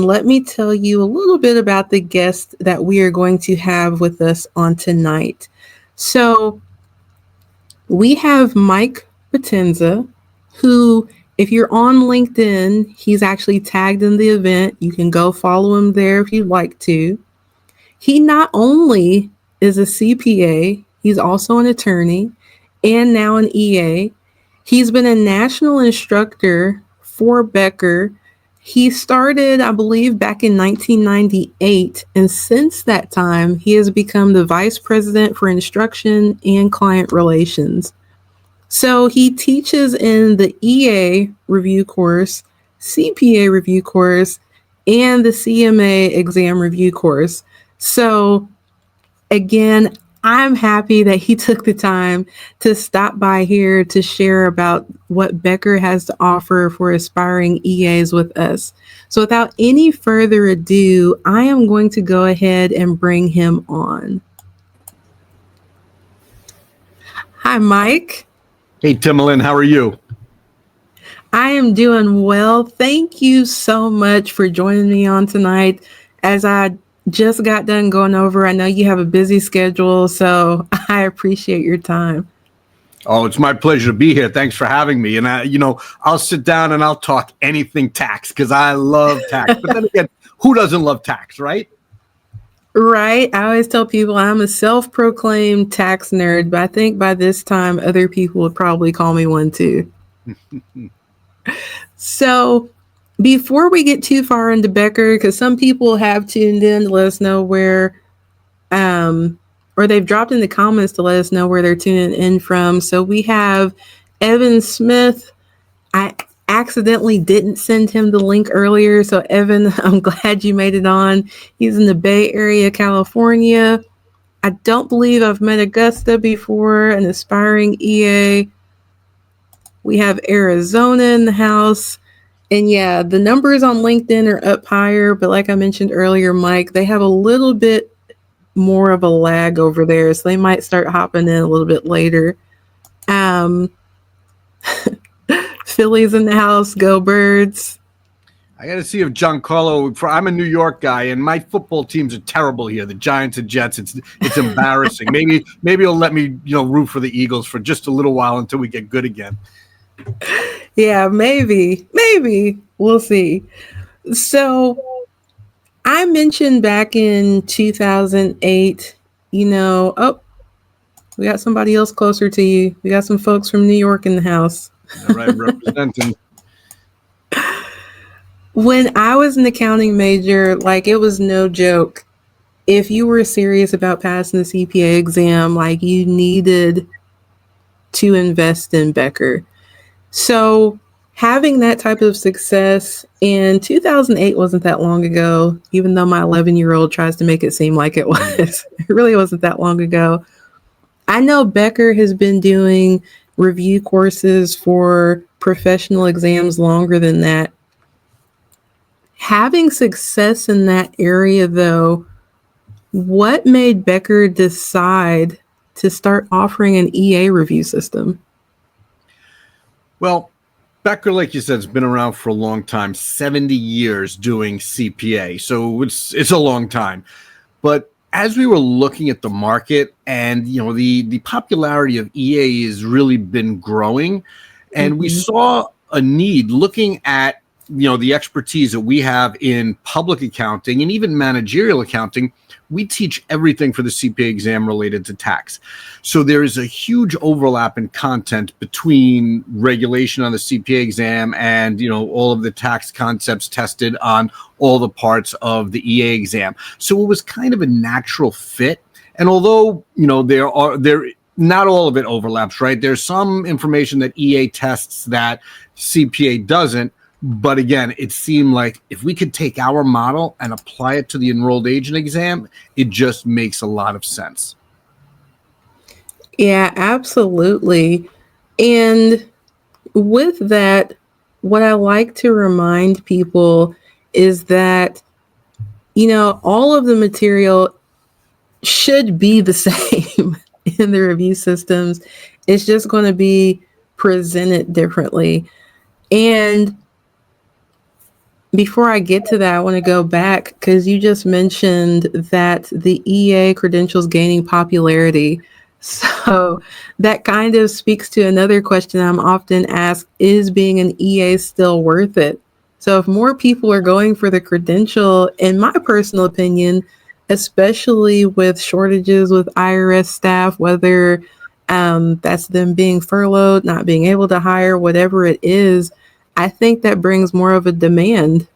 let me tell you a little bit about the guest that we are going to have with us on tonight. So we have Mike Potenza, who, if you're on LinkedIn, he's actually tagged in the event. You can go follow him there if you'd like to. He not only is a CPA, he's also an attorney and now an EA. He's been a national instructor for Becker. He started, I believe, back in 1998, and since that time, he has become the Vice President for Instruction and Client Relations. So he teaches in the EA review course, CPA review course, and the CMA exam review course. So again, I'm happy that he took the time to stop by here to share about what Becker has to offer for aspiring EAs with us. So without any further ado, I am going to go ahead and bring him on. Hi, Mike. Hey, Timalyn, how are you? I am doing well. Thank you so much for joining me on tonight. As I just got done going over, I know you have a busy schedule, so I appreciate your time. Oh, it's my pleasure to be here. Thanks for having me. And I'll sit down and I'll talk anything tax because I love tax. But then again, who doesn't love tax, right? Right. I always tell people I'm a self-proclaimed tax nerd, but I think by this time other people would probably call me one too. So before we get too far into Becker, because some people have tuned in to let us know where, or they've dropped in the comments to let us know where they're tuning in from. So we have Evan Smith. I accidentally didn't send him the link earlier. So Evan, I'm glad you made it on. He's in the Bay Area, California. I don't believe I've met Augusta before, an aspiring EA. We have Arizona in the house. And yeah, the numbers on LinkedIn are up higher, but like I mentioned earlier, Mike, they have a little bit more of a lag over there, so they might start hopping in a little bit later. Phillies in the house, go Birds. I got to see if Giancarlo, I'm a New York guy, and my football teams are terrible here. The Giants and Jets, it's embarrassing. Maybe he'll let me, root for the Eagles for just a little while until we get good again. Yeah, maybe. We'll see. So I mentioned back in 2008, we got somebody else closer to you. We got some folks from New York in the house. All right, representing. When I was an accounting major, it was no joke. If you were serious about passing the CPA exam, you needed to invest in Becker. So having that type of success in 2008 wasn't that long ago, even though my 11-year-old tries to make it seem like it was. It really wasn't that long ago. I know Becker has been doing review courses for professional exams longer than that. Having success in that area, though, what made Becker decide to start offering an EA review system? Well, Becker, like you said, has been around for a long time, 70 years doing CPA. So it's a long time. But as we were looking at the market and, the popularity of EA has really been growing. And we saw a need looking at, the expertise that we have in public accounting and even managerial accounting. We teach everything for the CPA exam related to tax. So there is a huge overlap in content between regulation on the CPA exam and, all of the tax concepts tested on all the parts of the EA exam. So it was kind of a natural fit. And although, there not all of it overlaps, right? There's some information that EA tests that CPA doesn't. But again, it seemed like if we could take our model and apply it to the enrolled agent exam, it just makes a lot of sense. Yeah, absolutely. And with that, what I like to remind people is that, all of the material should be the same in the review systems. It's just going to be presented differently. And Before I get to that, I want to go back because you just mentioned that the EA credentials gaining popularity. So that kind of speaks to another question I'm often asked: is being an EA still worth it? So if more people are going for the credential, in my personal opinion, especially with shortages with IRS staff, whether that's them being furloughed, not being able to hire, whatever it is, I think that brings more of a demand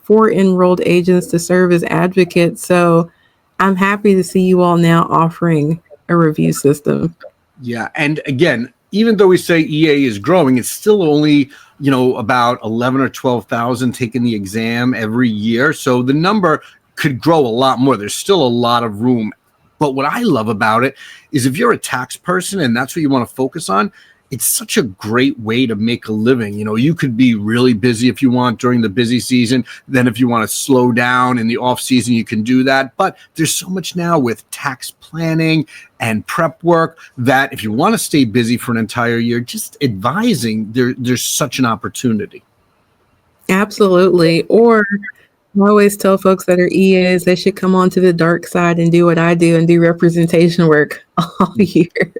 for enrolled agents to serve as advocates. So I'm happy to see you all now offering a review system. Yeah, and again, even though we say EA is growing, it's still only about 11 or 12,000 taking the exam every year. So the number could grow a lot more. There's still a lot of room. But what I love about it is if you're a tax person and that's what you want to focus on, it's such a great way to make a living. You could be really busy if you want during the busy season. Then if you want to slow down in the off season, you can do that. But there's so much now with tax planning and prep work that if you want to stay busy for an entire year, just advising, there's such an opportunity. Absolutely. Or I always tell folks that are EAs they should come onto the dark side and do what I do and do representation work all year.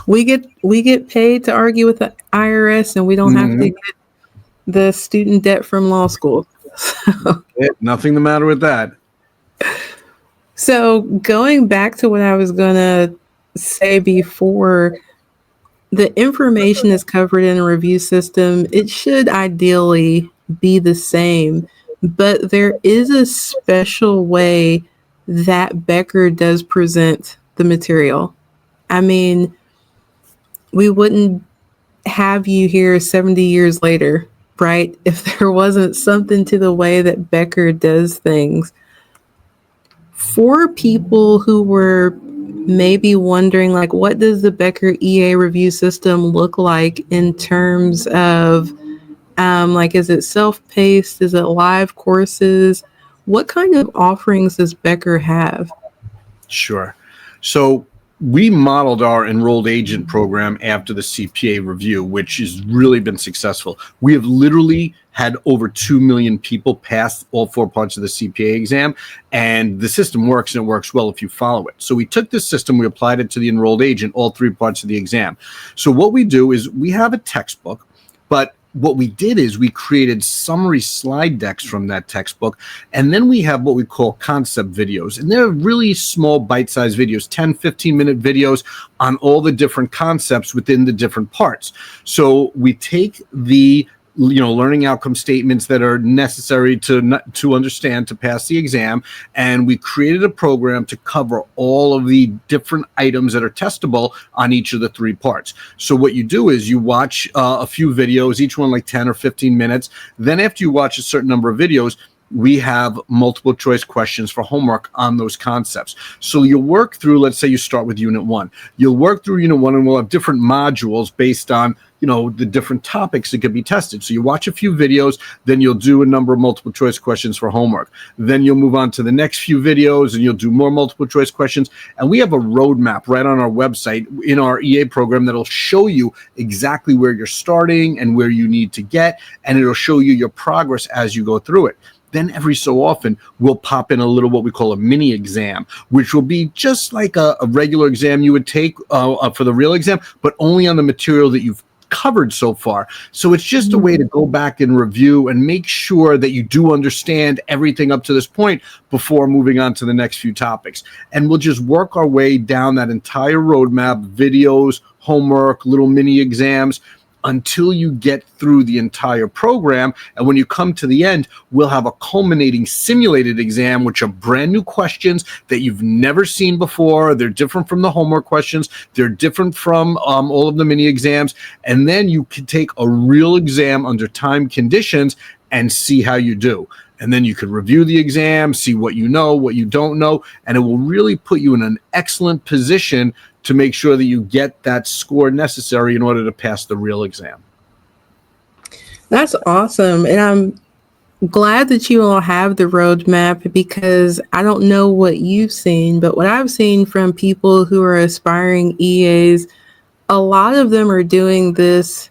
We get paid to argue with the IRS, and we don't have to get the student debt from law school. Nothing the matter with that. So going back to what I was gonna say before, the information is covered in a review system. It should ideally be the same, but there is a special way that Becker does present the material. I mean, we wouldn't have you here 70 years later, right? If there wasn't something to the way that Becker does things. For people who were maybe wondering, like, what does the Becker EA review system look like in terms of, like, is it self-paced? Is it live courses? What kind of offerings does Becker have? Sure. So we modeled our enrolled agent program after the CPA review, which has really been successful. We have literally had over 2 million people pass all 4 parts of the CPA exam, and the system works, and it works well if you follow it. So we took this system, we applied it to the enrolled agent, all 3 parts of the exam. So what we do is we have a textbook, but what we did is we created summary slide decks from that textbook, and then we have what we call concept videos, and they're really small bite-sized videos, 10, 15-minute videos on all the different concepts within the different parts. So we take the learning outcome statements that are necessary to understand to pass the exam, and we created a program to cover all of the different items that are testable on each of the 3 parts. So what you do is you watch a few videos, each one like 10 or 15 minutes. Then after you watch a certain number of videos, we have multiple choice questions for homework on those concepts. So you'll work through, let's say you start with Unit 1. You'll work through Unit 1, and we'll have different modules based on the different topics that could be tested. So you watch a few videos, then you'll do a number of multiple choice questions for homework. Then you'll move on to the next few videos, and you'll do more multiple choice questions. And we have a roadmap right on our website in our EA program that'll show you exactly where you're starting and where you need to get, and it'll show you your progress as you go through it. Then every so often, we'll pop in a little what we call a mini exam, which will be just like a regular exam you would take for the real exam, but only on the material that you've covered so far. So it's just a way to go back and review and make sure that you do understand everything up to this point before moving on to the next few topics. And we'll just work our way down that entire roadmap, videos, homework, little mini exams, until you get through the entire program. And when you come to the end, we'll have a culminating simulated exam, which are brand new questions that you've never seen before. They're different from the homework questions. They're different from all of the mini exams. And then you can take a real exam under time conditions and see how you do. And then you can review the exam, see what you know, what you don't know, and it will really put you in an excellent position to make sure that you get that score necessary in order to pass the real exam. That's awesome. And I'm glad that you all have the roadmap, because I don't know what you've seen, but what I've seen from people who are aspiring EAs, a lot of them are doing this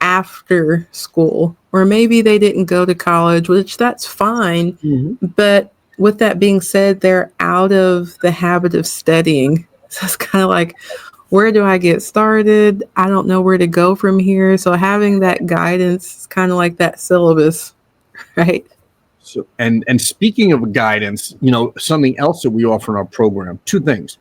after school, or maybe they didn't go to college, which that's fine. But with that being said, they're out of the habit of studying. So it's kind of like, where do I get started? I don't know where to go from here. So having that guidance is kind of like that syllabus, right? So, and speaking of guidance, something else that we offer in our program, two things.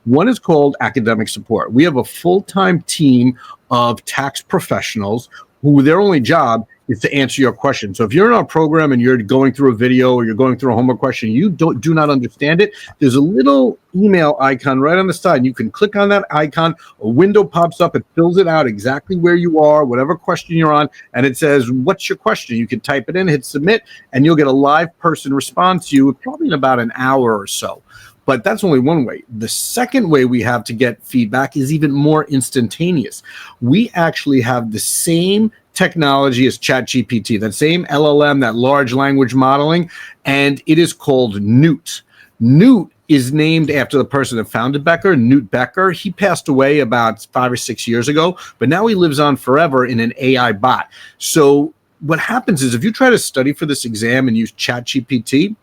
One is called academic support. We have a full-time team of tax professionals who their only job is to answer your question. So if you're in our program and you're going through a video or you're going through a homework question, you do not understand it, there's a little email icon right on the side. You can click on that icon, a window pops up, it fills it out exactly where you are, whatever question you're on, and it says, what's your question? You can type it in, hit submit, and you'll get a live person response to you probably in about an hour or so. But that's only one way. The second way we have to get feedback is even more instantaneous. We actually have the same technology as ChatGPT, that same LLM, that large language modeling, and it is called Newt. Newt is named after the person that founded Becker, Newt Becker. He passed away about 5 or 6 years ago, but now he lives on forever in an AI bot. So what happens is if you try to study for this exam and use ChatGPT,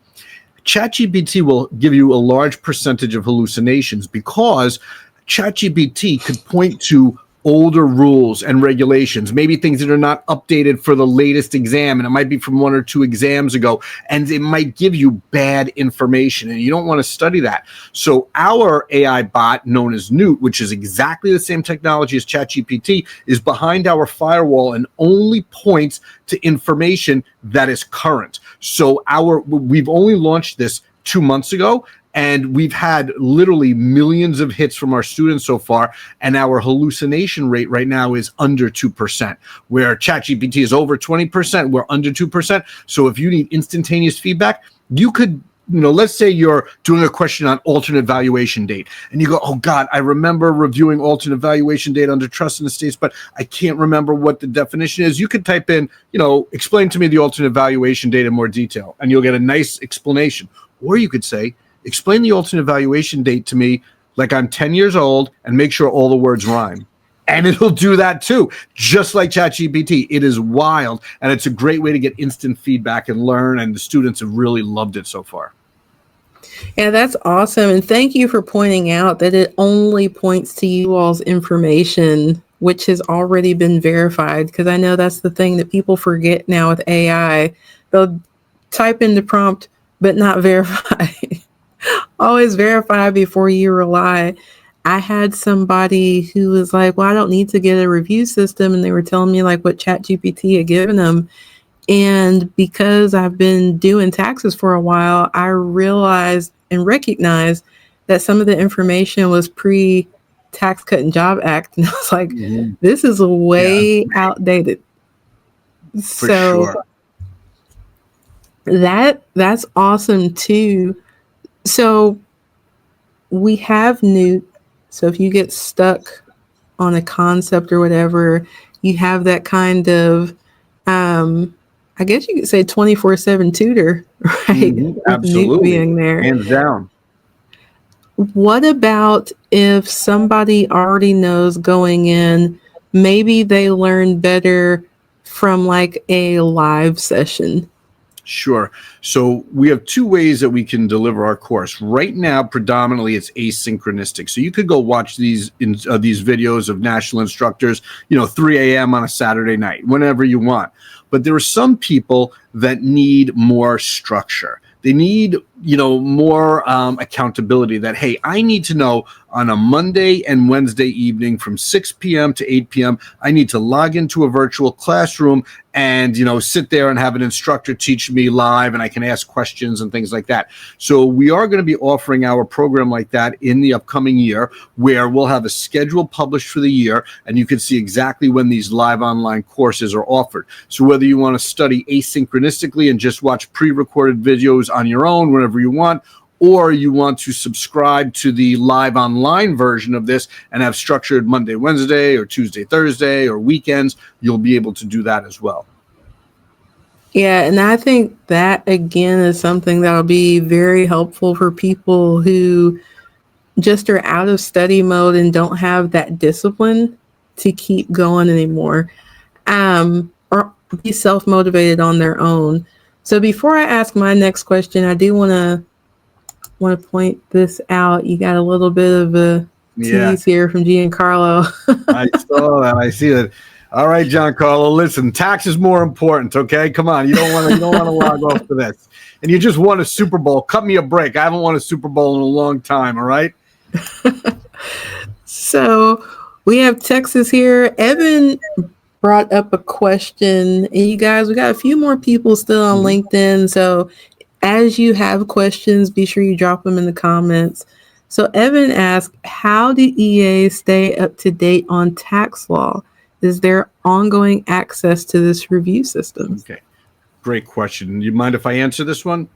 ChatGPT will give you a large percentage of hallucinations because ChatGPT could point to older rules and regulations, maybe things that are not updated for the latest exam, and it might be from 1 or 2 exams ago, and it might give you bad information, and you don't want to study that. So our AI bot, known as Newt, which is exactly the same technology as ChatGPT, is behind our firewall and only points to information that is current. So we've only launched this 2 months ago, and we've had literally millions of hits from our students so far, and our hallucination rate right now is under 2%, where ChatGPT is over 20%, we're under 2%. So if you need instantaneous feedback, you could, let's say you're doing a question on alternate valuation date, and you go, oh God, I remember reviewing alternate valuation date under trust and estates, but I can't remember what the definition is. You could type in, explain to me the alternate valuation date in more detail, and you'll get a nice explanation. Or you could say, explain the alternate valuation date to me like I'm 10 years old and make sure all the words rhyme. And it'll do that too, just like ChatGPT. It is wild, and it's a great way to get instant feedback and learn, and the students have really loved it so far. Yeah, that's awesome. And thank you for pointing out that it only points to you all's information, which has already been verified, because I know that's the thing that people forget now with AI. They'll type in the prompt, but not verify. Always verify before you rely. I had somebody who was like, well, I don't need to get a review system. And they were telling me like what ChatGPT had given them. And because I've been doing taxes for a while, I realized and recognized that some of the information was pre-Tax Cut and Job Act. And I was like, this is way outdated. For sure. That's awesome too. So we have Newt. So if you get stuck on a concept or whatever, you have that kind of, I guess you could say 24/7 tutor, right? Absolutely. Newt being there. Hands down. What about if somebody already knows going in, maybe they learn better from like a live session? Sure. So we have 2 ways that we can deliver our course. Right now, predominantly, it's asynchronistic. So you could go watch these videos of national instructors, 3 a.m. on a Saturday night, whenever you want. But there are some people that need more structure. They need, more accountability that, hey, I need to know on a Monday and Wednesday evening from 6 p.m. to 8 p.m., I need to log into a virtual classroom and, sit there and have an instructor teach me live, and I can ask questions and things like that. So we are going to be offering our program like that in the upcoming year, where we'll have a schedule published for the year, and you can see exactly when these live online courses are offered. So whether you want to study asynchronistically and just watch pre-recorded videos on your own whenever you want, or you want to subscribe to the live online version of this and have structured Monday, Wednesday, or Tuesday, Thursday, or weekends, you'll be able to do that as well. Yeah, and I think that, again, is something that'll be very helpful for people who just are out of study mode and don't have that discipline to keep going anymore. or be self-motivated on their own. So before I ask my next question, I do want to point this out. You got a little bit of a Yeah, tease here from Giancarlo. I saw that. I see that. All right, Giancarlo, listen, tax is more important, okay? Come on. You don't want to log off for this. And you just won a Super Bowl. Cut me a break. I haven't won a Super Bowl in a long time, all right? So we have Texas here. Evan brought up a question. And you guys, we got a few more people still on LinkedIn. So as you have questions, be sure you drop them in the comments. So Evan asked, how do EAs stay up to date on tax law? Is there ongoing access to this review system? Okay. Great question. You mind if I answer this one?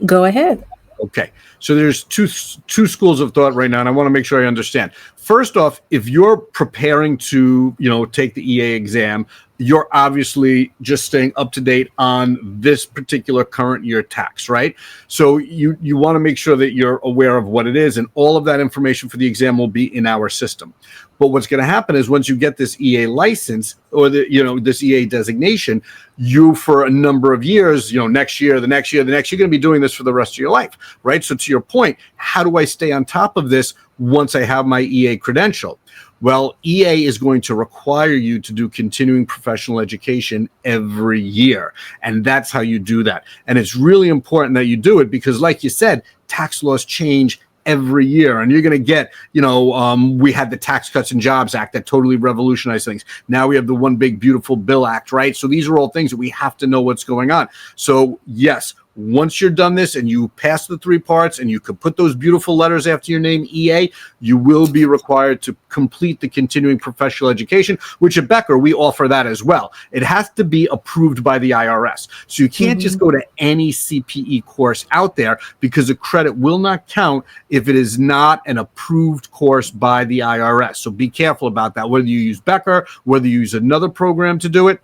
Go ahead. Okay. So there's two schools of thought right now, and I want to make sure I understand. First off, if you're preparing to, take the EA exam, you're obviously just staying up to date on this particular current year tax, right? So you want to make sure that you're aware of what it is, and all of that information for the exam will be in our system. But what's going to happen is once you get this EA license or this EA designation, you for a number of years, next year, the next year, you're going to be doing this for the rest of your life, right? So to your point, how do I stay on top of this once I have my EA credential? Well, EA is going to require you to do continuing professional education every year. And that's how you do that. And it's really important that you do it because, like you said, tax laws change every year. And you're going to get, we had the Tax Cuts and Jobs Act that totally revolutionized things. Now we have the One Big Beautiful Bill Act, right? So these are all things that we have to know what's going on. So yes, once you're done this and you pass the 3 parts and you can put those beautiful letters after your name, EA, you will be required to complete the continuing professional education, which at Becker, we offer that as well. It has to be approved by the IRS. So you can't just go to any CPE course out there because the credit will not count if it is not an approved course by the IRS. So be careful about that. Whether you use Becker, whether you use another program to do it,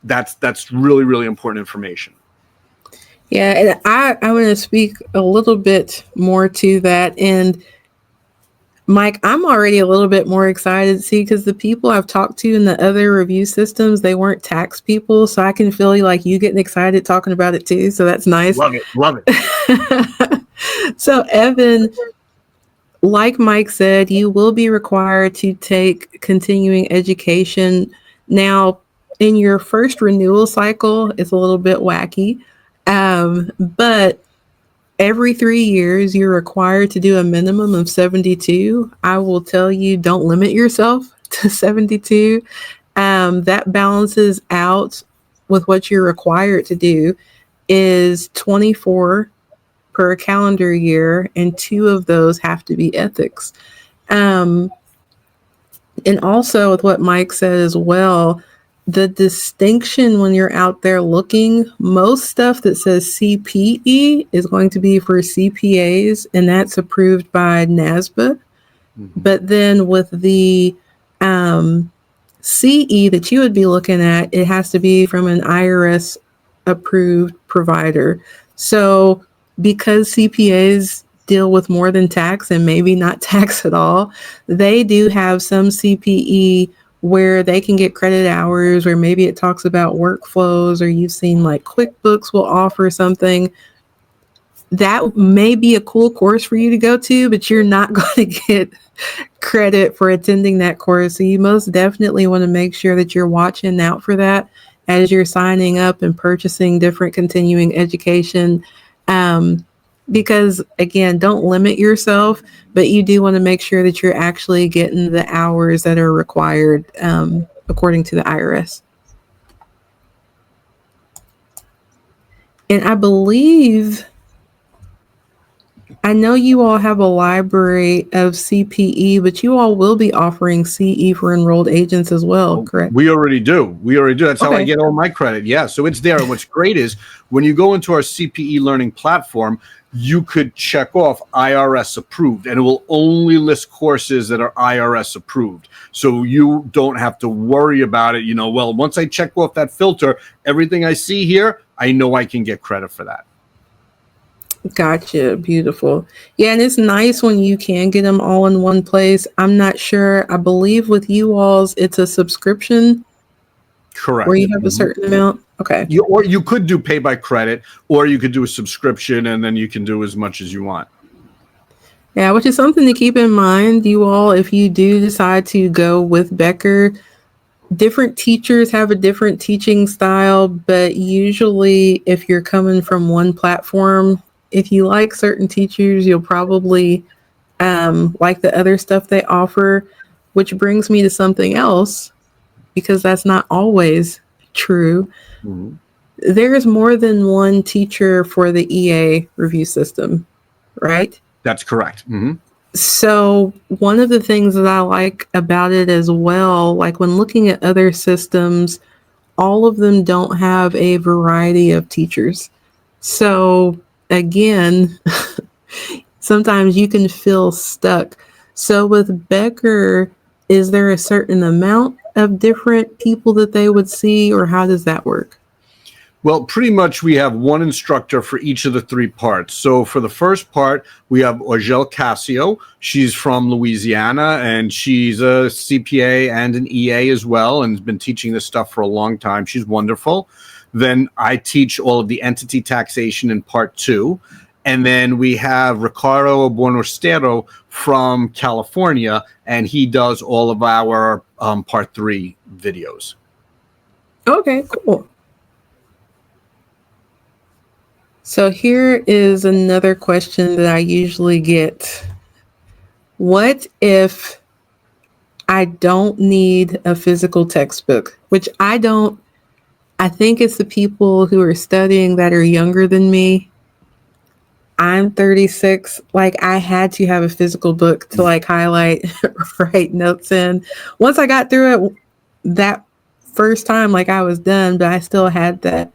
that's really, really important information. Yeah, and I want to speak a little bit more to that. And Mike, I'm already a little bit more excited to see because the people I've talked to in the other review systems, they weren't tax people. So I can feel like you getting excited talking about it too. So that's nice. Love it. So Evan, like Mike said, you will be required to take continuing education. Now, in your first renewal cycle, it's a little bit wacky. But every 3 years, you're required to do a minimum of 72. I will tell you, don't limit yourself to 72. That balances out with what you're required to do is 24 per calendar year, and 2 of those have to be ethics. And also with what Mike said as well, the distinction when you're out there looking, most stuff that says CPE is going to be for CPAs, and that's approved by NASBA. But then with the CE that you would be looking at, it has to be from an IRS approved provider. So because CPAs deal with more than tax and maybe not tax at all, they do have some CPE where they can get credit hours, or maybe it talks about workflows, or you've seen like QuickBooks will offer something. That may be a cool course for you to go to, but you're not going to get credit for attending that course. So you most definitely want to make sure that you're watching out for that as you're signing up and purchasing different continuing education. Because again, don't limit yourself, but you do want to make sure that you're actually getting the hours that are required according to the IRS. And I believe, I know you all have a library of CPE, but you all will be offering CE for enrolled agents as well, correct? We already do. That's how I get all my credit. Yeah, so it's there. And what's great is when you go into our CPE learning platform, you could check off IRS approved, and it will only list courses that are IRS approved. So you don't have to worry about it. Well, once I check off that filter, everything I see here, I know I can get credit for that. Gotcha. Beautiful. Yeah, and it's nice when you can get them all in one place. I'm not sure. I believe with you all's, it's a subscription Correct. where you have a certain amount? Okay. Or you could do pay by credit, or you could do a subscription, and then you can do as much as you want. Yeah, which is something to keep in mind, you all, if you do decide to go with Becker. Different teachers have a different teaching style, but usually if you're coming from one platform, if you like certain teachers, you'll probably like the other stuff they offer, which brings me to something else, because that's not always true. Mm-hmm. There's more than one teacher for the EA review system, right? That's correct. Mm-hmm. So one of the things that I like about it as well, like when looking at other systems, all of them don't have a variety of teachers. So again, sometimes you can feel stuck. So with Becker, is there a certain amount of different people that they would see, or how does that work? Well, pretty much we have one instructor for each of the three parts. So for the first part, we have Orgel Casio. She's from Louisiana, and she's a CPA and an EA as well, and has been teaching this stuff for a long time. She's wonderful. Then I teach all of the entity taxation in part 2. And then we have Ricardo Buonostero from California, and he does all of our part 3 videos. Okay, cool. So here is another question that I usually get. What if I don't need a physical textbook? Which I don't. I think it's the people who are studying that are younger than me. I'm 36. Like, I had to have a physical book to like highlight, write notes in. Once I got through it that first time, like I was done, but I still had that.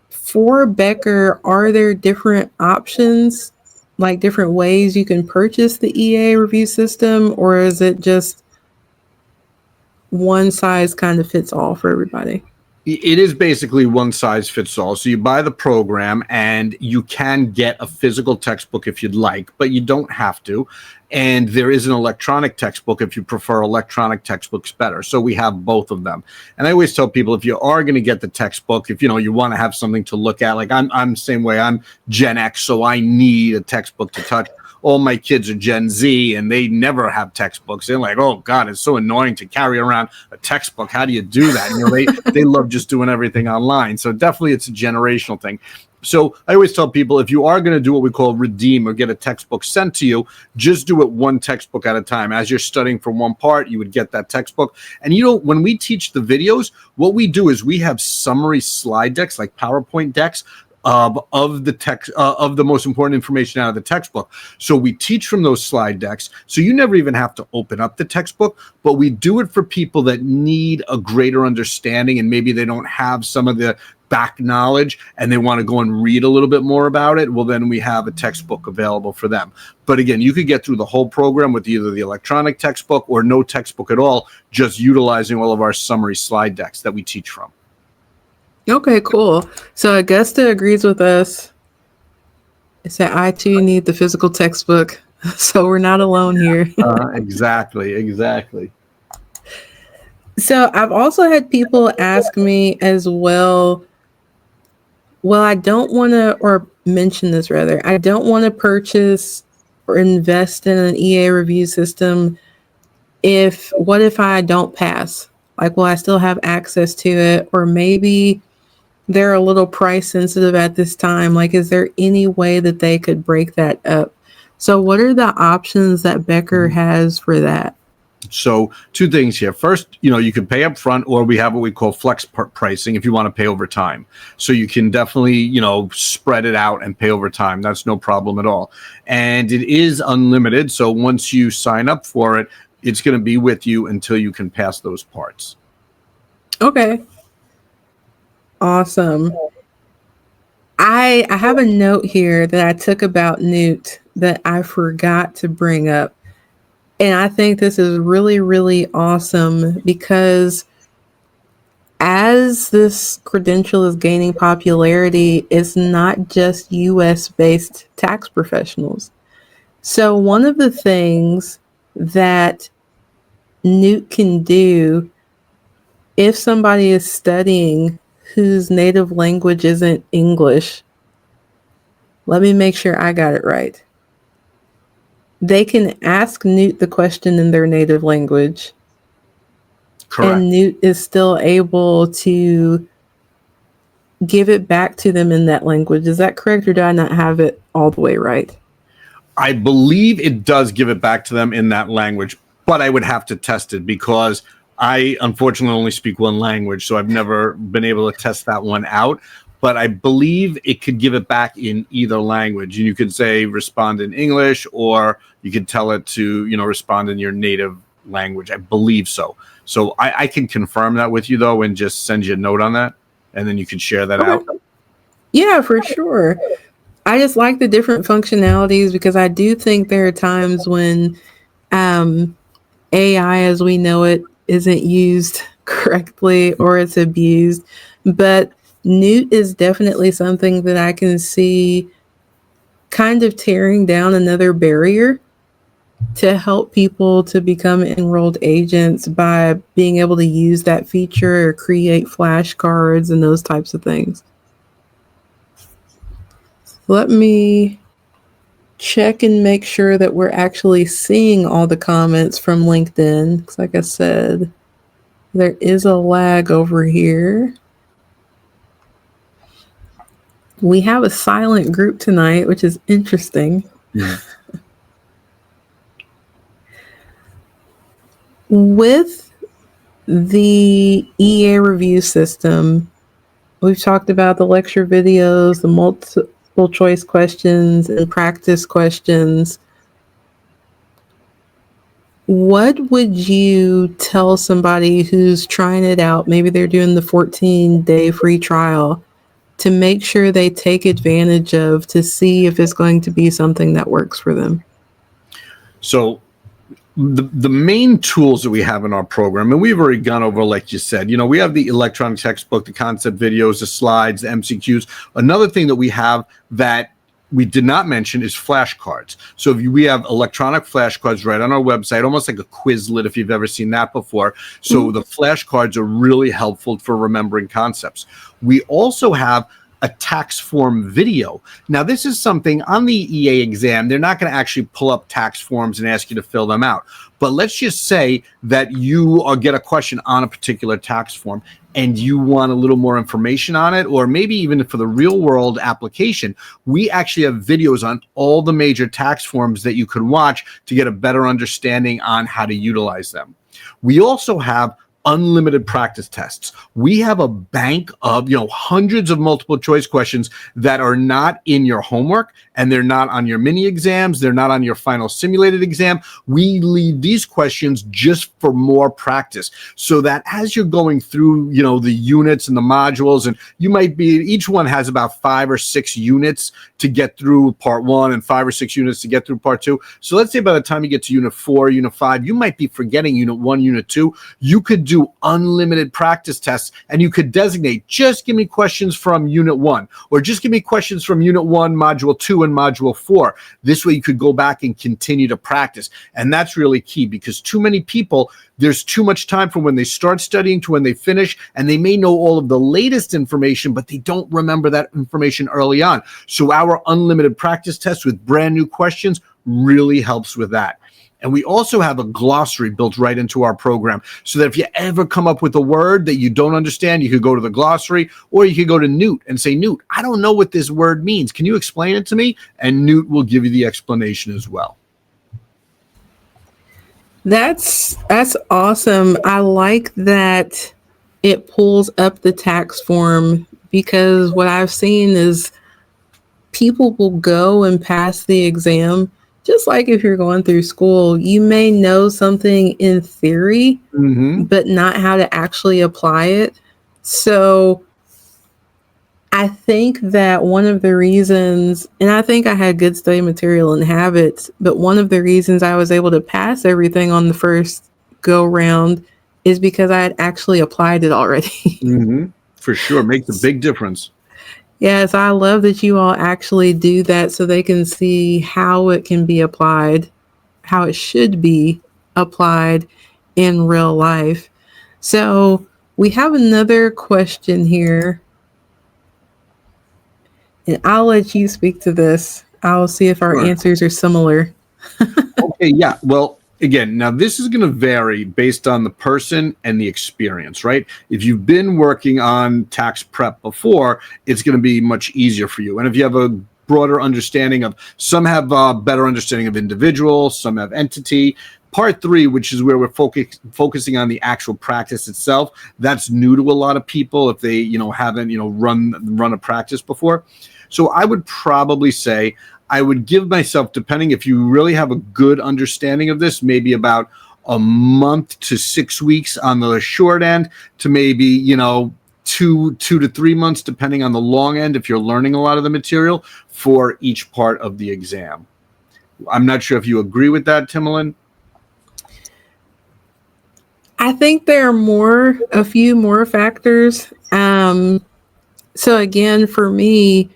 For Becker, are there different options, like different ways you can purchase the EA review system, or is it just one size kind of fits all for everybody? It is basically one size fits all. So you buy the program and you can get a physical textbook if you'd like, but you don't have to. And there is an electronic textbook if you prefer electronic textbooks better. So we have both of them. And I always tell people, if you are going to get the textbook, if you want to have something to look at, like I'm the same way. I'm Gen X, so I need a textbook to touch. All my kids are Gen Z, and they never have textbooks. They're like, oh God, it's so annoying to carry around a textbook. How do you do that? They love just doing everything online. So definitely it's a generational thing. So I always tell people, if you are going to do what we call redeem or get a textbook sent to you, just do it one textbook at a time. As you're studying for one part, you would get that textbook. And when we teach the videos, what we do is we have summary slide decks, like PowerPoint decks, of the text of the most important information out of the textbook. So we teach from those slide decks. So you never even have to open up the textbook, but we do it for people that need a greater understanding, and maybe they don't have some of the back knowledge and they want to go and read a little bit more about it. Well, then we have a textbook available for them. But again, you could get through the whole program with either the electronic textbook or no textbook at all, just utilizing all of our summary slide decks that we teach from. Okay, cool. So Augusta agrees with us. It's that I too need the physical textbook. So we're not alone here. Exactly. So I've also had people ask me as well, I don't want to, or mention this rather, I don't want to purchase or invest in an EA review system. What if I don't pass? Like, will I still have access to it? Or maybe they're a little price sensitive at this time. Like, is there any way that they could break that up? So what are the options that Becker has for that? So 2 things here. First, you can pay up front, or we have what we call flex pricing if you want to pay over time. So you can definitely, spread it out and pay over time. That's no problem at all. And it is unlimited. So once you sign up for it, it's going to be with you until you can pass those parts. Okay. Awesome. I have a note here that I took about Newt that I forgot to bring up. And I think this is really, really awesome, because as this credential is gaining popularity, it's not just US based tax professionals. So one of the things that Newt can do if somebody is studying whose native language isn't English, let me make sure I got it right. They can ask Newt the question in their native language, Correct. and Newt is still able to give it back to them in that language. Is that correct, or do I not have it all the way right? I believe it does give it back to them in that language, but I would have to test it because I unfortunately only speak one language, so I've never been able to test that one out. But I believe it could give it back in either language. And you could say respond in English, or you could tell it to, respond in your native language. I believe so. So I can confirm that with you, though, and just send you a note on that. And then you can share that out. Yeah, for sure. I just like the different functionalities because I do think there are times when AI as we know it isn't used correctly or it's abused. But Newt is definitely something that I can see kind of tearing down another barrier to help people to become enrolled agents by being able to use that feature or create flashcards and those types of things. Let me check and make sure that we're actually seeing all the comments from LinkedIn. Because like I said, there is a lag over here. We have a silent group tonight, which is interesting. Yeah. With the EA review system, we've talked about the lecture videos, the multiple choice questions, and practice questions. What would you tell somebody who's trying it out? Maybe they're doing the 14-day free trial to make sure they take advantage of to see if it's going to be something that works for them. So the main tools that we have in our program, and we've already gone over, like you said, we have the electronic textbook, the concept videos, the slides, the MCQs. Another thing that we have that we did not mention is flashcards. So we have electronic flashcards right on our website, almost like a Quizlet if you've ever seen that before. So the flashcards are really helpful for remembering concepts. We also have a tax form video. Now, this is something on the EA exam, they're not going to actually pull up tax forms and ask you to fill them out. But let's just say that you get a question on a particular tax form and you want a little more information on it, or maybe even for the real world application, we actually have videos on all the major tax forms that you could watch to get a better understanding on how to utilize them. We also have unlimited practice tests. We have a bank of, hundreds of multiple choice questions that are not in your homework, and they're not on your mini exams. They're not on your final simulated exam. We leave these questions just for more practice, so that as you're going through, the units and the modules, and each one has about 5 or 6 units to get through part 1 and 5 or 6 units to get through part 2. So let's say by the time you get to unit 4, unit 5, you might be forgetting unit 1, unit 2. You could do unlimited practice tests, and you could designate, just give me questions from unit 1, or just give me questions from unit 1, module 2, and module 4. This way you could go back and continue to practice. And that's really key, because too many people, there's too much time from when they start studying to when they finish, and they may know all of the latest information, but they don't remember that information early on. So our unlimited practice tests with brand new questions really helps with that. And we also have a glossary built right into our program, so that if you ever come up with a word that you don't understand, you could go to the glossary, or you could go to Newt and say, Newt, I don't know what this word means. Can you explain it to me? And Newt will give you the explanation as well. That's awesome. I like that it pulls up the tax form, because what I've seen is people will go and pass the exam. Just like if you're going through school, you may know something in theory, but not how to actually apply it. So I think that one of the reasons, and I think I had good study material and habits, but one of the reasons I was able to pass everything on the first go round is because I had actually applied it already. For sure. Makes a big difference. Yes, I love that you all actually do that so they can see how it can be applied, how it should be applied in real life. So We have another question here, and I'll let you speak to this. I'll see if our Sure. answers are similar. Okay, yeah. Well, again, now this is going to vary based on the person and the experience, right? If you've been working on tax prep before, it's going to be much easier for you. And if you have a broader understanding of, some have a better understanding of individual, some have entity. Part three, which is where we're focusing on the actual practice itself, that's new to a lot of people if they, haven't, run a practice before. So I would probably say I would give myself, depending if you really have a good understanding of this, maybe about a month to 6 weeks on the short end to maybe, 2 to 3 months, depending on the long end, if you're learning a lot of the material for each part of the exam. I'm not sure if you agree with that, Timalyn. I think there are a few more factors. So again, for me,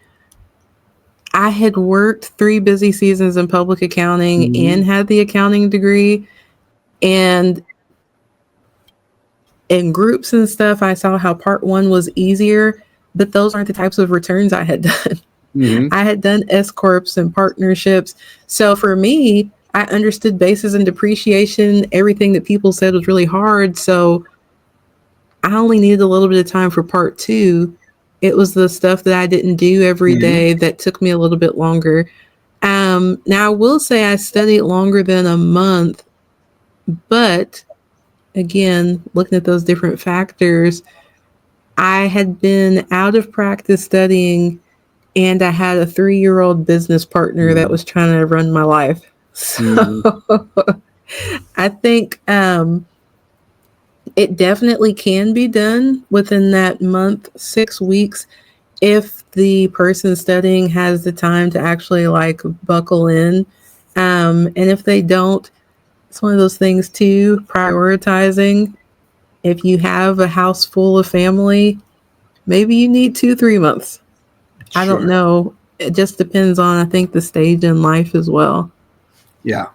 I had worked 3 busy seasons in public accounting and had the accounting degree. And in groups and stuff, I saw how part 1 was easier, but those aren't the types of returns I had done. I had done S corps and partnerships. So for me, I understood basis and depreciation, everything that people said was really hard. So I only needed a little bit of time for part 2. It was the stuff that I didn't do every day that took me a little bit longer. Now, I will say I studied longer than a month, but again, looking at those different factors, I had been out of practice studying, and I had a 3-year-old business partner that was trying to run my life. So I think it definitely can be done within that month, 6 weeks, if the person studying has the time to actually buckle in. And if they don't, it's one of those things too, prioritizing. If you have a house full of family, maybe you need 2-3 months. I don't know. It just depends on, I think, the stage in life as well. Yeah.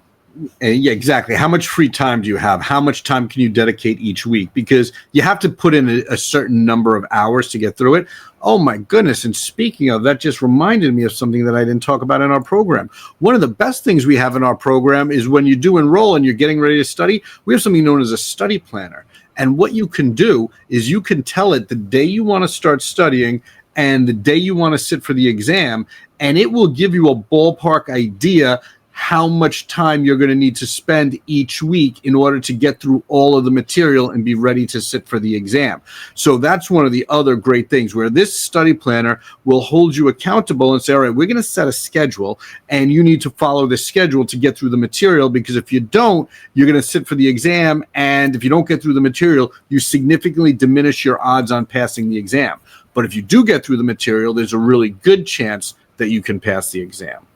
Yeah, exactly. How much free time do you have? How much time can you dedicate each week? Because you have to put in a certain number of hours to get through it. Oh my goodness. And speaking of, that just reminded me of something that I didn't talk about in our program. One of the best things we have in our program is when you do enroll and you're getting ready to study, we have something known as a study planner. And what you can do is you can tell it the day you want to start studying and the day you want to sit for the exam, and it will give you a ballpark idea how much time you're going to need to spend each week in order to get through all of the material and be ready to sit for the exam. So that's one of the other great things, where this study planner will hold you accountable and say, all right, we're going to set a schedule and you need to follow this schedule to get through the material, because if you don't, you're going to sit for the exam. And if you don't get through the material, you significantly diminish your odds on passing the exam. But if you do get through the material, there's a really good chance that you can pass the exam.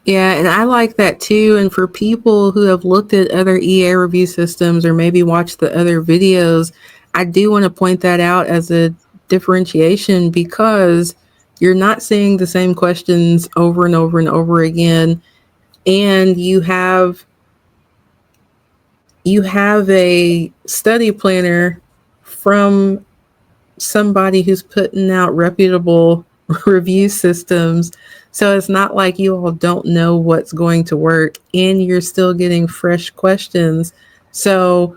Yeah, and I like that too. And for people who have looked at other EA review systems or maybe watched the other videos, I do want to point that out as a differentiation, because you're not seeing the same questions over and over and over again. And you have a study planner from somebody who's putting out reputable review systems. So it's not like you all don't know what's going to work, and you're still getting fresh questions. So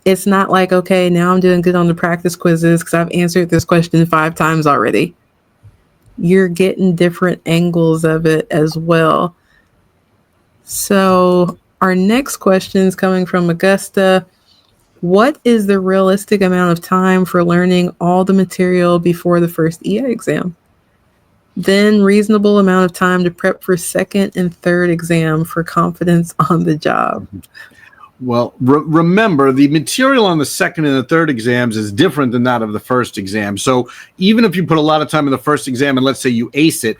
it's not like, okay, now I'm doing good on the practice quizzes because I've answered this question 5 times already. You're getting different angles of it as well. So our next question is coming from Augusta. What is the realistic amount of time for learning all the material before the first EA exam? Then reasonable amount of time to prep for second and third exam for confidence on the job. Well, remember, the material on the second and the third exams is different than that of the first exam. So even if you put a lot of time in the first exam and let's say you ace it,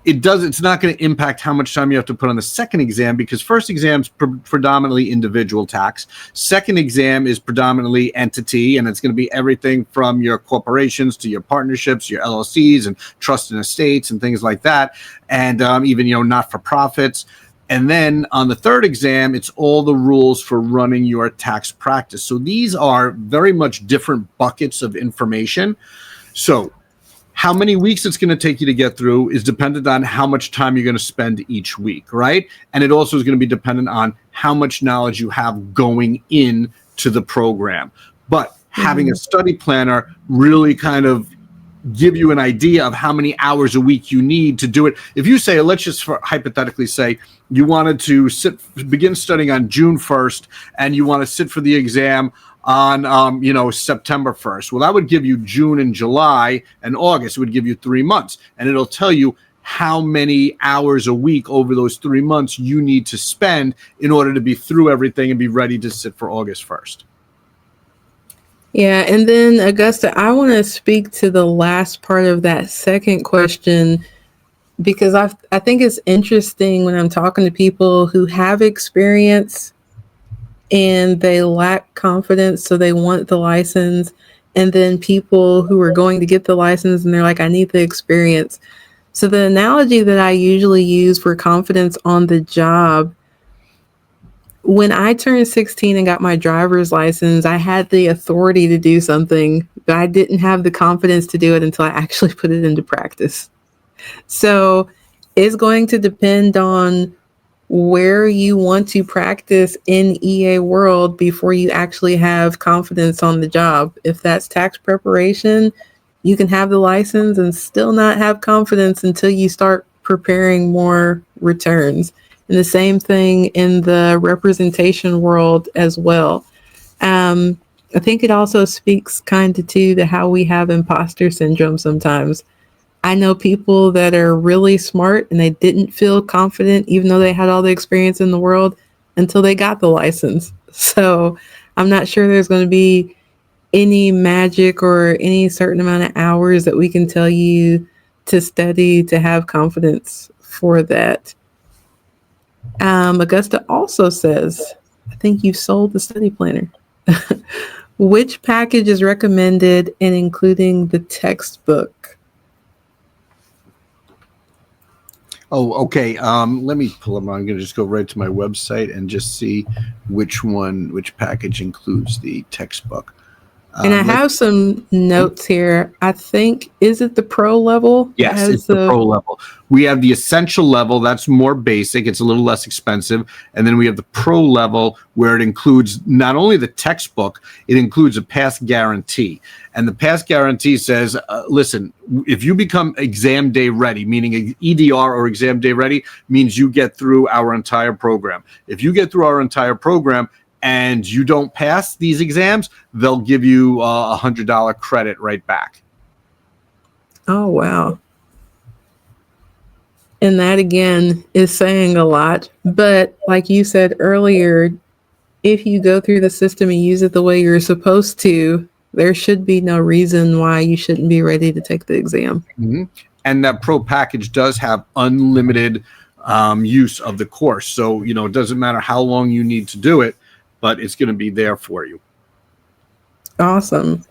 it's not going to impact how much time you have to put on the second exam, because first exam is predominantly individual tax. Second exam is predominantly entity, and it's going to be everything from your corporations to your partnerships, your LLCs and trust and estates and things like that. And even, not-for-profits. And then on the third exam, it's all the rules for running your tax practice. So these are very much different buckets of information. So how many weeks it's going to take you to get through is dependent on how much time you're going to spend each week, right? And it also is going to be dependent on how much knowledge you have going in to the program. But having a study planner really kind of give you an idea of how many hours a week you need to do it. If you say, let's just hypothetically say you wanted to begin studying on June 1st and you want to sit for the exam on September 1st. Well, that would give you June and July, and August. It would give you 3 months, and it'll tell you how many hours a week over those 3 months you need to spend in order to be through everything and be ready to sit for August 1st. Yeah, and then Augusta, I want to speak to the last part of that second question, because I think it's interesting when I'm talking to people who have experience and they lack confidence, so they want the license, and then people who are going to get the license and they're like, I need the experience. So the analogy that I usually use for confidence on the job, when I turned 16 and got my driver's license, I had the authority to do something, but I didn't have the confidence to do it until I actually put it into practice. So it's going to depend on where you want to practice in EA world before you actually have confidence on the job. If that's tax preparation, you can have the license and still not have confidence until you start preparing more returns. And the same thing in the representation world as well. I think it also speaks kind of to how we have imposter syndrome sometimes. I know people that are really smart and they didn't feel confident, even though they had all the experience in the world, until they got the license. So I'm not sure there's going to be any magic or any certain amount of hours that we can tell you to study to have confidence for that. Augusta also says, I think you've sold the study planner. Which package is recommended in including the textbook? Oh, okay. Let me pull them. I'm going to just go right to my website and just see which package includes the textbook. And I have some notes here. I think, is it the pro level? Yes, it's the pro level. We have the essential level. That's more basic. It's a little less expensive. And then we have the pro level where it includes not only the textbook, it includes a pass guarantee. And the pass guarantee says, listen, if you become exam day ready, meaning EDR or exam day ready, means you get through our entire program. If you get through our entire program, and you don't pass these exams, they'll give you $100 credit right back. Oh, wow. And that, again, is saying a lot. But like you said earlier, if you go through the system and use it the way you're supposed to, there should be no reason why you shouldn't be ready to take the exam. Mm-hmm. And that pro package does have unlimited use of the course. So, it doesn't matter how long you need to do it, but it's going to be there for you. Awesome.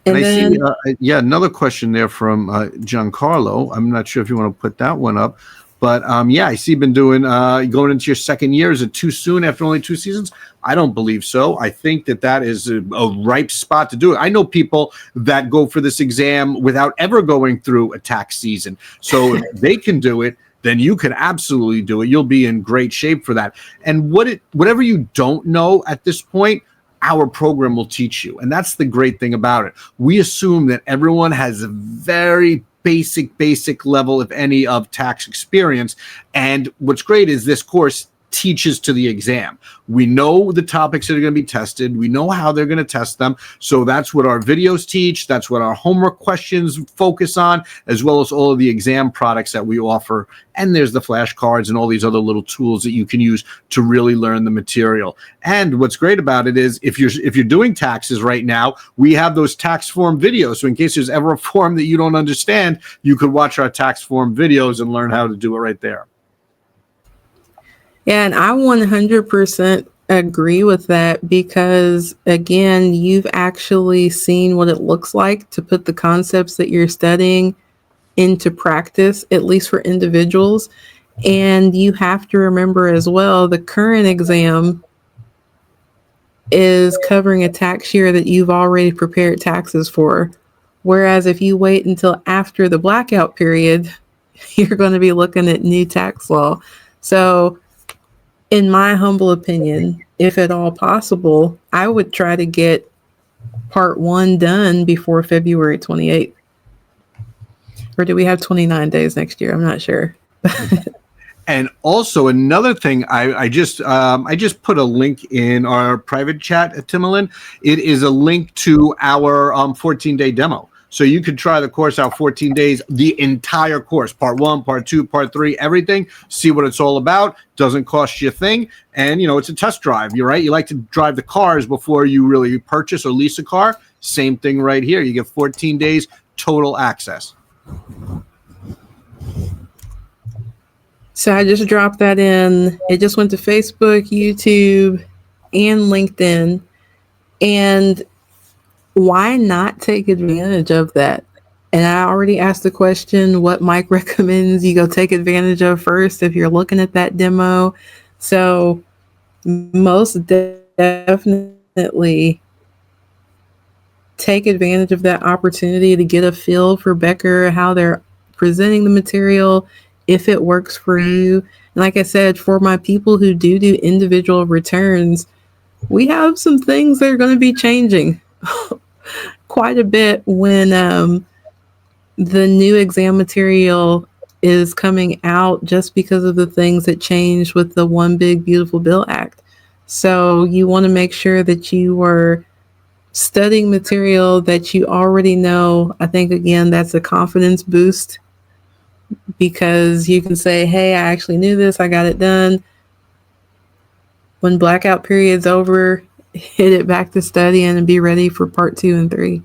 And then, I see, another question there from Giancarlo. I'm not sure if you want to put that one up, but I see you've been doing going into your second year. Is it too soon after only 2 seasons? I don't believe so. I think that is a ripe spot to do it. I know people that go for this exam without ever going through a tax season. So if they can do it, then you can absolutely do it. You'll be in great shape for that. And whatever you don't know at this point, our program will teach you. And that's the great thing about it. We assume that everyone has a very basic level, if any, of tax experience. And what's great is this course teaches to the exam. We know the topics that are going to be tested. We know how they're going to test them. So that's what our videos teach. That's what our homework questions focus on, as well as all of the exam products that we offer. And there's the flashcards and all these other little tools that you can use to really learn the material. And what's great about it is if you're doing taxes right now, we have those tax form videos. So in case there's ever a form that you don't understand, you could watch our tax form videos and learn how to do it right there. Yeah, and I 100% agree with that because, again, you've actually seen what it looks like to put the concepts that you're studying into practice, at least for individuals. And you have to remember as well, the current exam is covering a tax year that you've already prepared taxes for. Whereas if you wait until after the blackout period, you're going to be looking at new tax law. So, in my humble opinion, if at all possible, I would try to get part one done before February 28th. Or do we have 29 days next year? I'm not sure. And also another thing, I just put a link in our private chat at Timalyn. It is a link to our 14-day demo. So you could try the course out 14 days, the entire course, part 1, part 2, part 3, everything, see what it's all about. Doesn't cost you a thing. And, it's a test drive. You're right. You like to drive the cars before you really purchase or lease a car. Same thing right here. You get 14 days total access. So I just dropped that in. It just went to Facebook, YouTube, and LinkedIn. And why not take advantage of that? And I already asked the question what Mike recommends you go take advantage of first if you're looking at that demo. So most definitely take advantage of that opportunity to get a feel for Becker, how they're presenting the material, if it works for you. And like I said, for my people who do individual returns, we have some things that are going to be changing quite a bit when the new exam material is coming out, just because of the things that changed with the One Big Beautiful Bill Act. So you want to make sure that you are studying material that you already know. I think, again, that's a confidence boost, because you can say, hey, I actually knew this, I got it done. When blackout period's over, hit it back to studying and be ready for part 2 and 3.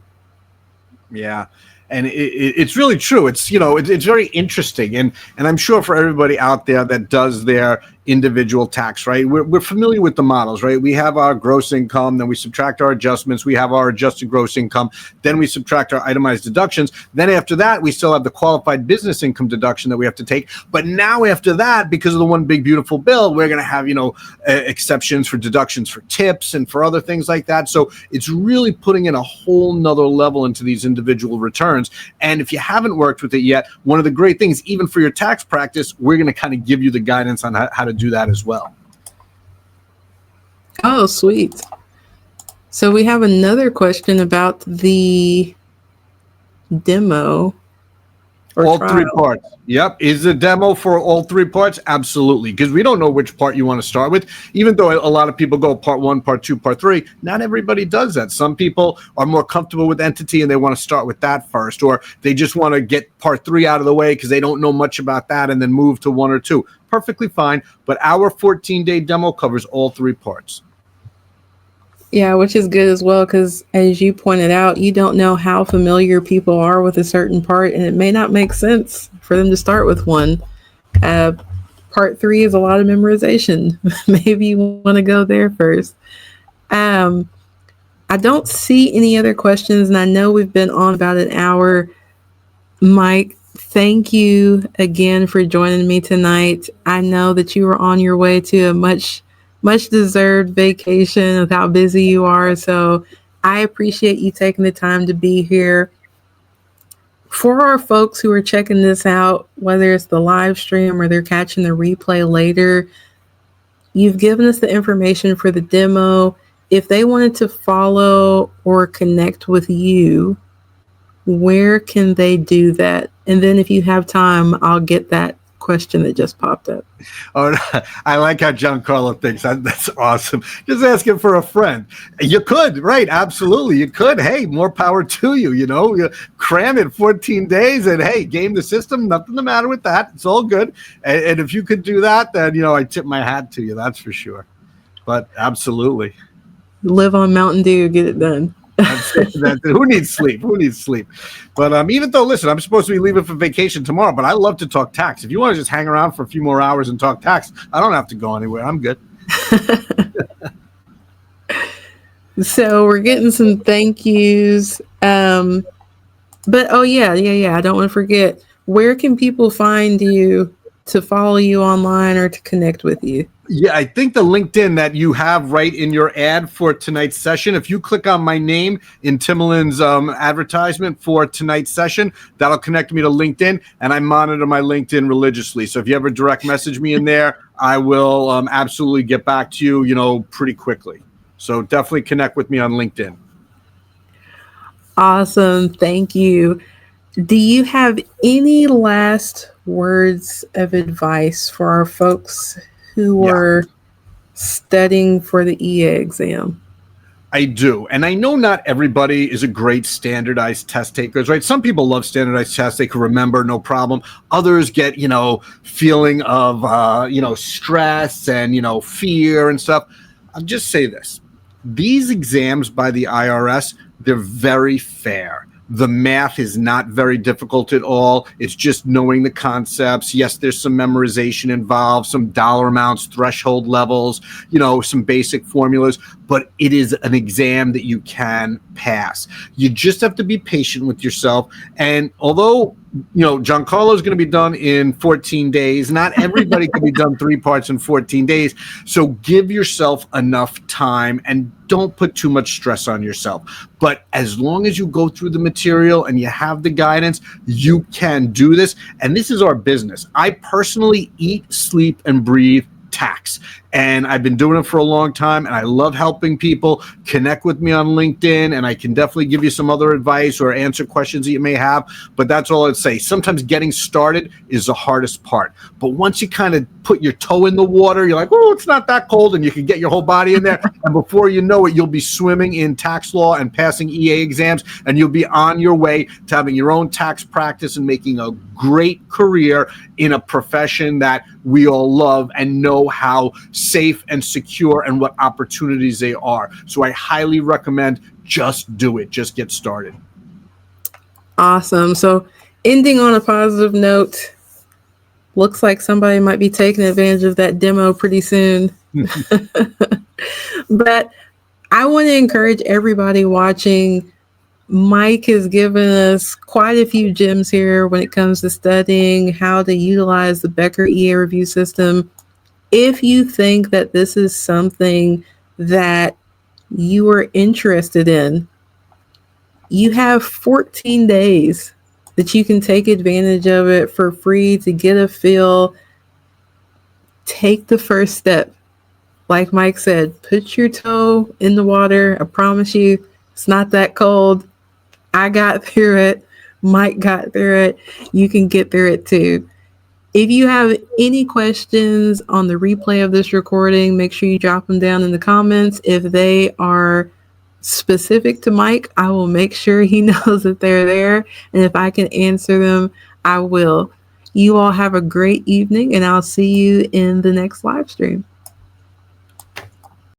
Yeah. And it's really true. It's very interesting, and I'm sure for everybody out there that does their individual tax, right? We're familiar with the models, right? We have our gross income, then we subtract our adjustments. We have our adjusted gross income, then we subtract our itemized deductions. Then after that, we still have the qualified business income deduction that we have to take. But now after that, because of the One Big Beautiful Bill, we're going to have exceptions for deductions for tips and for other things like that. So it's really putting in a whole nother level into these individual returns. And if you haven't worked with it yet, one of the great things, even for your tax practice, we're going to kind of give you the guidance on how to do that as well. Oh, sweet. So we have another question about the demo. All trial. 3 parts. Yep. Is the demo for all 3 parts? Absolutely. Because we don't know which part you want to start with. Even though a lot of people go part 1, part 2, part 3, not everybody does that. Some people are more comfortable with entity and they want to start with that first, or they just want to get part 3 out of the way because they don't know much about that and then move to 1 or 2. Perfectly fine. But our 14-day demo covers all 3 parts. Yeah, which is good as well, because as you pointed out, you don't know how familiar people are with a certain part, and it may not make sense for them to start with one. Part 3 is a lot of memorization. Maybe you want to go there first. I don't see any other questions, and I know we've been on about an hour. Mike, thank you again for joining me tonight. I know that you were on your way to a much deserved vacation with how busy you are. So I appreciate you taking the time to be here. For our folks who are checking this out, whether it's the live stream or they're catching the replay later, you've given us the information for the demo. If they wanted to follow or connect with you, where can they do that? And then if you have time, I'll get that question that just popped up. Oh, I like how Giancarlo thinks. That's awesome. Just asking for a friend. You could, right? Absolutely, you could. Hey, more power to you. You cram it 14 days, and hey, game the system. Nothing the matter with that. It's all good. And if you could do that, then I tip my hat to you. That's for sure. But absolutely, live on Mountain Dew, get it done. Who needs sleep? But even though, listen, I'm supposed to be leaving for vacation tomorrow, but I love to talk tax. If you want to just hang around for a few more hours and talk tax, I don't have to go anywhere. I'm good. So we're getting some thank yous. But I don't want to forget, where can people find you to follow you online or to connect with you? Yeah, I think the LinkedIn that you have right in your ad for tonight's session, if you click on my name in Timalyn's advertisement for tonight's session, that'll connect me to LinkedIn, and I monitor my LinkedIn religiously. So if you ever direct message me in there, I will absolutely get back to you, pretty quickly. So definitely connect with me on LinkedIn. Awesome. Thank you. Do you have any last words of advice for our folks who Yeah. are studying for the EA exam? I do. And I know not everybody is a great standardized test takers, right? Some people love standardized tests. They can remember, no problem. Others get, feeling of, stress and, fear and stuff. I'll just say this. These exams by the IRS, they're very fair. The math is not very difficult at all. It's just knowing the concepts. Yes, there's some memorization involved, some dollar amounts, threshold levels, some basic formulas, but it is an exam that you can pass. You just have to be patient with yourself. And although Giancarlo is going to be done in 14 days. Not everybody can be done 3 parts in 14 days. So give yourself enough time and don't put too much stress on yourself. But as long as you go through the material and you have the guidance, you can do this. And this is our business. I personally eat, sleep, and breathe tax. And I've been doing it for a long time, and I love helping people. Connect with me on LinkedIn, and I can definitely give you some other advice or answer questions that you may have. But that's all I'd say. Sometimes getting started is the hardest part. But once you kind of put your toe in the water, you're like, oh, it's not that cold, and you can get your whole body in there. And before you know it, you'll be swimming in tax law and passing EA exams, and you'll be on your way to having your own tax practice and making a great career in a profession that we all love and know how safe and secure and what opportunities they are. So I highly recommend just do it. Just get started. Awesome. So ending on a positive note, looks like somebody might be taking advantage of that demo pretty soon. But I want to encourage everybody watching. Mike has given us quite a few gems here when it comes to studying how to utilize the Becker EA review system. If you think that this is something that you are interested in, you have 14 days that you can take advantage of it for free to get a feel. Take the first step. Like Mike said, put your toe in the water. I promise you, it's not that cold. I got through it. Mike got through it. You can get through it too. If you have any questions on the replay of this recording, make sure you drop them down in the comments. If they are specific to Mike, I will make sure he knows that they're there. And if I can answer them, I will. You all have a great evening, and I'll see you in the next live stream.